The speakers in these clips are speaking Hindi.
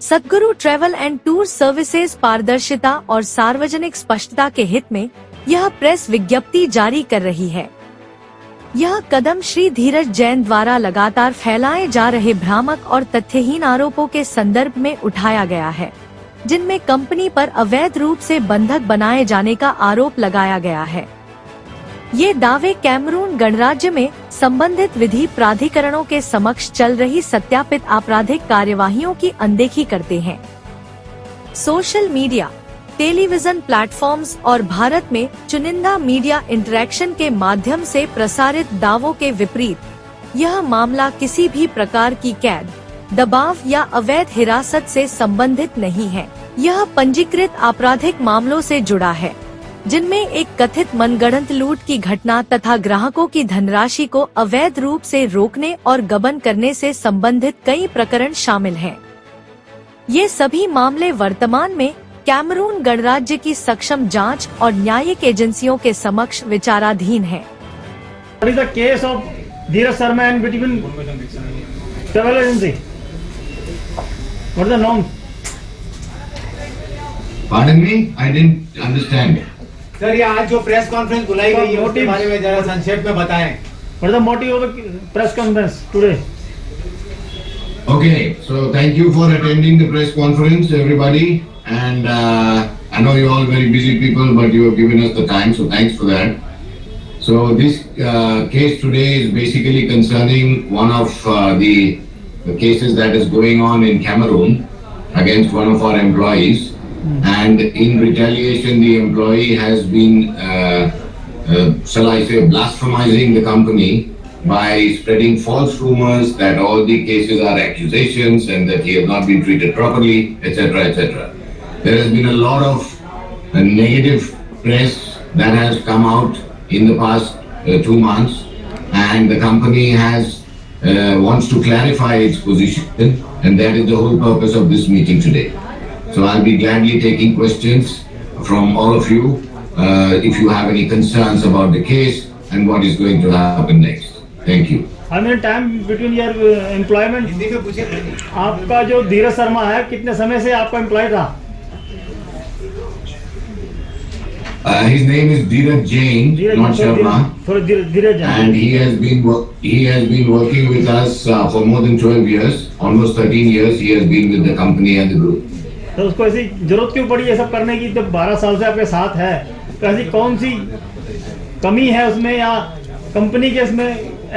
Sadhguru travel and tour services पारदर्शिता और सार्वजनिक स्पष्टता के हित में यह प्रेस विज्ञप्ति जारी कर रही है। यह कदम श्री धीरज जैन द्वारा लगातार फैलाए जा रहे भ्रामक और तथ्यहीन आरोपों के संदर्भ में उठाया गया है, जिनमें कंपनी पर अवैध रूप से बंधक बनाए जाने का आरोप लगाया गया है। ये दावे कैमरून गणराज्य में संबंधित विधि प्राधिकरणों के समक्ष चल रही सत्यापित आपराधिक कार्यवाहियों की अनदेखी करते हैं। सोशल मीडिया, टेलीविजन प्लेटफॉर्म्स और भारत में चुनिंदा मीडिया इंटरैक्शन के माध्यम से प्रसारित दावों के विपरीत, यह मामला किसी भी प्रकार की कैद, दबाव या अवैध हिरासत से संबंधित नहीं है। यह पंजीकृत आपराधिक मामलों से जुड़ा है, जिनमें एक कथित मनगढ़ंत लूट की घटना तथा ग्राहकों की धनराशि को अवैध रूप से रोकने और गबन करने से संबंधित कई प्रकरण शामिल हैं। ये सभी मामले वर्तमान में कैमरून गणराज्य की सक्षम जांच और न्यायिक एजेंसियों के समक्ष विचाराधीन हैं। What is the case of Dheeraj Sharma and between travel agency? What is the norm? Pardon me, I didn't understand. Sir, ये आज जो प्रेस कॉन्फ्रेंस बुलाई गई है उसके बारे में जरा संक्षेप में बताएं। What is the motive of the press conference today? Okay, so thank you for attending the press conference, everybody. And I know you're all very busy people, but you have given us the time, so thanks for that. So this case today is basically concerning one of the cases that is going on in Cameroon against one of our employees. And in retaliation, the employee has been, shall I say, blasphemizing the company by spreading false rumors that all the cases are accusations and that he has not been treated properly, etc., etc. There has been a lot of negative press that has come out in the past 2 months, and the company has wants to clarify its position, and that is the whole purpose of this meeting today. So I'll be gladly taking questions from all of you if you have any concerns about the case and what is going to happen next. Thank you. How many time between your employment? Hindi में पूछे। आपका जो धीरज शर्मा है, कितने समय से आपका एम्प्लॉय था? His name is Dheeraj Jain, not Sharma, Dheeraj Jain. and he has been working with us for more than 12 years, almost 13 years. He has been with the company and the group. तो उसको ऐसी जरूरत क्यों पड़ी ये सब करने की? जब 12 साल से आपके साथ है, तो ऐसी कौन सी कमी है उसमें, या कंपनी के इसमें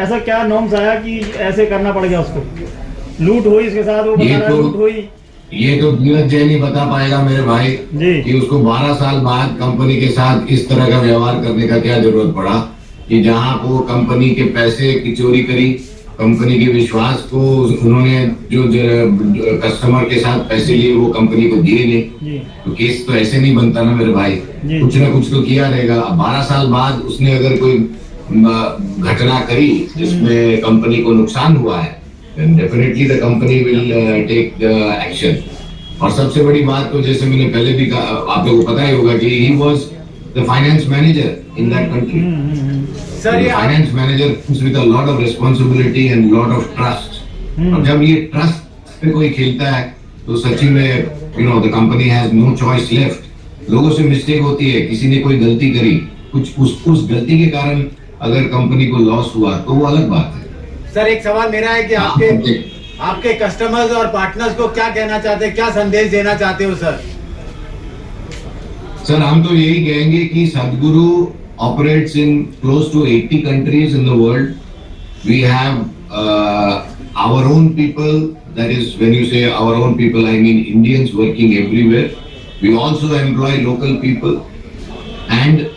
ऐसा क्या नॉर्म्स आया कि ऐसे करना पड़ गया उसको? लूट हुई इसके साथ, वो बता रहा है लूट हुई। ये तो धीरज जैन ही बता पाएगा मेरे भाई कि उसको 12 साल बाद कंपनी के साथ इस तरह का व्यवहार करने का क्या जरूरत पड़ा, कि जहां वो कंपनी के पैसे की चोरी करी, कंपनी के विश्वास को उन्होंने जो कस्टमर के साथ पैसे लिए वो कंपनी को दिए नहीं, तो केस तो ऐसे नहीं बनता ना मेरे भाई, कुछ ना कुछ तो किया रहेगा। 12 साल बाद उसने अगर कोई घटना करी जिसमें कंपनी को नुकसान हुआ है, then definitely the company will take the action. और सबसे बड़ी बात तो जैसे मैंने पहले भी कहा, आप लोगों को पता ही होगा कि he was the finance manager in that country. Sir, ये finance manager comes with a lot of responsibility and lot of trust. और जब ये trust पे कोई खेलता है तो सच्ची में the company has no choice left. लोगों से मिस्टेक होती है, किसी ने कोई गलती करी, कुछ उस गलती के कारण अगर कंपनी को लॉस हुआ तो वो अलग बात है। सर, एक सवाल मेरा है कि आपके कस्टमर्स और पार्टनर्स को क्या कहना चाहते हैं, क्या संदेश देना चाहते हो सर? सर, हम तो यही कहेंगे कि सद्गुरु operates in close to 80 countries in the world. We have our own people, that is, when you say our own people, I mean Indians working everywhere. We also employ local people, and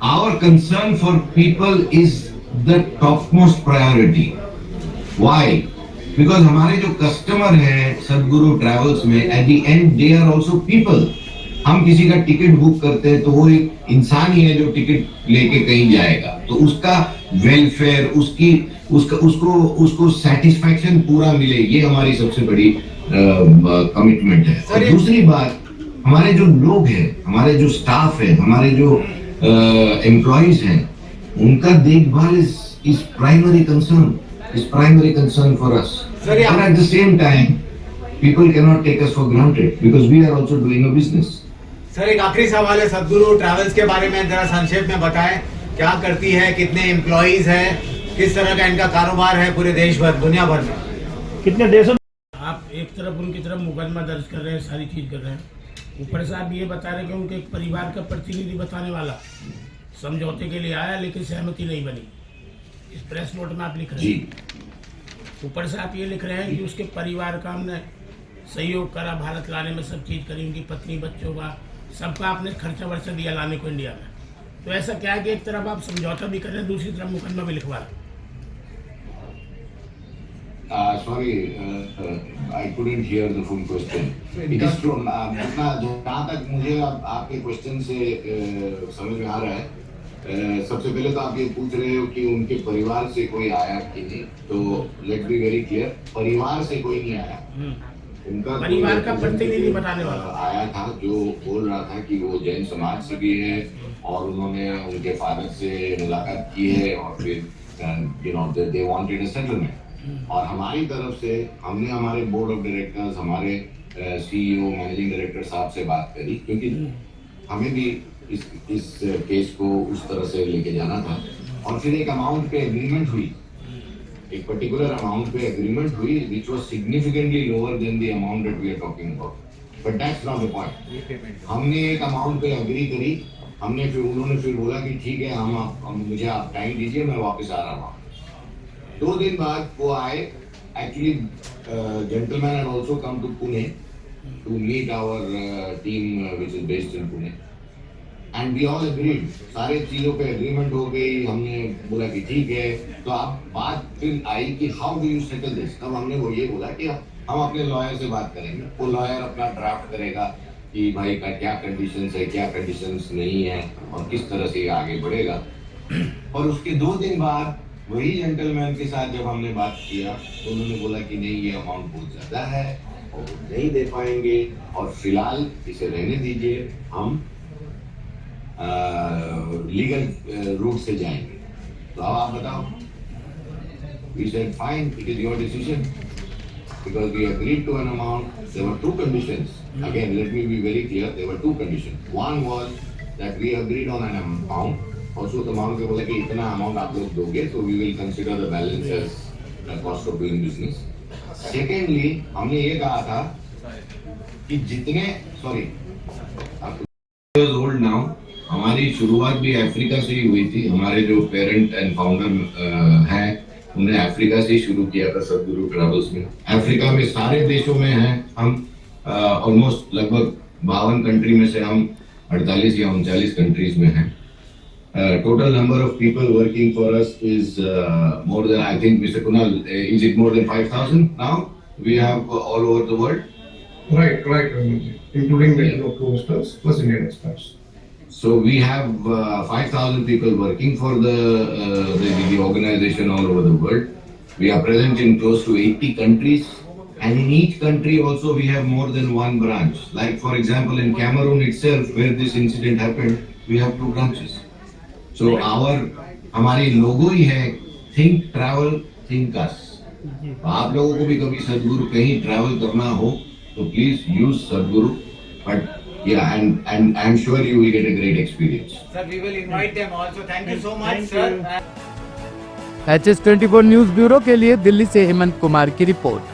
our concern for people is the topmost priority. Why? Because हमारे जो कस्टमर हैं सद्गुरु ट्रैवल्स में, at the end they are also people. हम किसी का टिकट बुक करते हैं तो वो एक इंसान ही है जो टिकट लेके कहीं जाएगा, तो उसका वेलफेयर, उसको सेटिस्फैक्शन पूरा मिले, ये हमारी सबसे बड़ी कमिटमेंट है। और दूसरी बात, हमारे जो लोग हैं, हमारे जो स्टाफ है, हमारे जो एम्प्लॉइज हैं, उनका देखभाल is primary concern for us. And at the same time, people cannot take us for granted because we are also doing a business. Sir एक आखिरी सवाल है, सदगुरु ट्रैवल्स के बारे में जरा संक्षेप में बताएं, क्या करती है, कितने एम्प्लॉइज हैं, किस तरह का इनका कारोबार है पूरे देश भर दुनिया भर में? कितने देशों? आप एक तरफ उनकी तरफ मुकदमा दर्ज कर रहे हैं, सारी चीज कर रहे हैं, ऊपर से आप ये बता रहे हैं कि उनके एक परिवार का प्रतिनिधि बताने वाला समझौते के लिए आया लेकिन सहमति नहीं बनी, इस प्रेस नोट में आप लिख रहे हैं। ऊपर से आप ये लिख रहे हैं कि उसके परिवार का हमने सहयोग करा, भारत लाने में सब चीज करी, उनकी पत्नी बच्चों का सबका आपने खर्चा वर्चा दिया लाने को इंडिया में। तो ऐसा क्या है कि एक तरफ आप समझौता भी कर रहे हैं, दूसरी तरफ मुकदमा भी लिखवा रहे हैं? Sorry, I couldn't hear the full question. It is true. जहाँ तक मुझे आपके क्वेश्चन से समझ में आ रहा है, सबसे पहले तो आप ये पूछ रहे हो कि उनके परिवार से कोई आया कि नहीं, तो लेट बी वेरी क्लियर, परिवार से कोई नहीं आया। उनका परिवार का प्रतिनिधि बताने वाला आया था जो बोल रहा था कि वो जैन समाज से भी है और उन्होंने उनके फादर से मुलाकात की है और फिर दे वांटेड अ सेटलमेंट। और हमारी तरफ से हमने हमारे बोर्ड ऑफ डायरेक्टर्स, हमारे सीईओ, मैनेजिंग डायरेक्टर साहब से बात करी, क्योंकि हमें भी इस केस को उस तरह से लेके जाना था। और फिर एक अमाउंट पे एग्रीमेंट हुई, एक पर्टिकुलर अमाउंट पे एग्रीमेंट हुई which was significantly lower than the amount that we are talking about, but that's not the point. हमने एक अमाउंट पे एग्री करी, हमने फिर उन्होंने फिर बोला कि ठीक है, हम मुझे आप टाइम दीजिए, मैं वापस आ रहा हूँ। 2 दिन बाद वो आए। Actually gentleman had also come to Pune to meet our team which is based in Pune, and we all agreed, सारे चीजों पे एग्रीमेंट हो गई। हमने बोला कि ठीक है, तो अब बात फिर आई कि how do you settle this. तब हमने वो ये बोला कि हम अपने लॉयर से बात करेंगे, वो लॉयर अपना ड्राफ्ट करेगा कि भाई का क्या कंडीशंस है, क्या कंडीशंस नहीं है और किस तरह से ये आगे बढ़ेगा। और उसके 2 दिन बाद वही जेंटलमैन के साथ जब हमने बात किया तो उन्होंने बोला कि नहीं, ये अमाउंट बहुत ज्यादा है और नहीं दे पाएंगे और फिलहाल इसे रहने दीजिए, हम लीगल रूट से जाएंगे। तो अब आप बताओ। We said fine, it is your decision because we agreed to an amount. There were 2 conditions. Again, let me be very clear. There were 2 conditions. One was that we agreed on an amount. Also, the amount पे बोला कि इतना अमाउंट आप लोग दोगे तो we will consider the balance as the cost of doing business. Secondly, हमने ये कहा था कि जितने years old now, हमारी शुरुआत भी अफ्रीका से ही हुई थी। हमारे जो पेरेंट एंड फाउंडर हैं उन्होंने अफ्रीका से ही शुरू किया था सदगुरु ट्रैवल्स में। अफ्रीका में सारे देशों में हैं हम, ऑलमोस्ट लगभग 52 कंट्री में से हम 48 या 39 कंट्रीज में हैं। Total number of people working for us is more than, I think, Mr. Kunal, is it more than 5,000 now? We have all over the world. Right, including the coasters plus Indian expats. So we have 5,000 people working for the organization all over the world. We are present in close to 80 countries, and in each country also we have more than 1 branch. Like for example, in Cameroon itself, where this incident happened, we have 2 branches. So हमारी लोगो ही है थिंक ट्रैवल थिंक अस। आप लोगों को भी कभी सदगुरु कहीं ट्रैवल करना हो तो प्लीज यूज सदगुरु, but and I'm sure you will get a great experience. Sir, we will invite them also. Thank you so much, sir. HS24 news bureau के लिए दिल्ली से हेमंत कुमार की रिपोर्ट।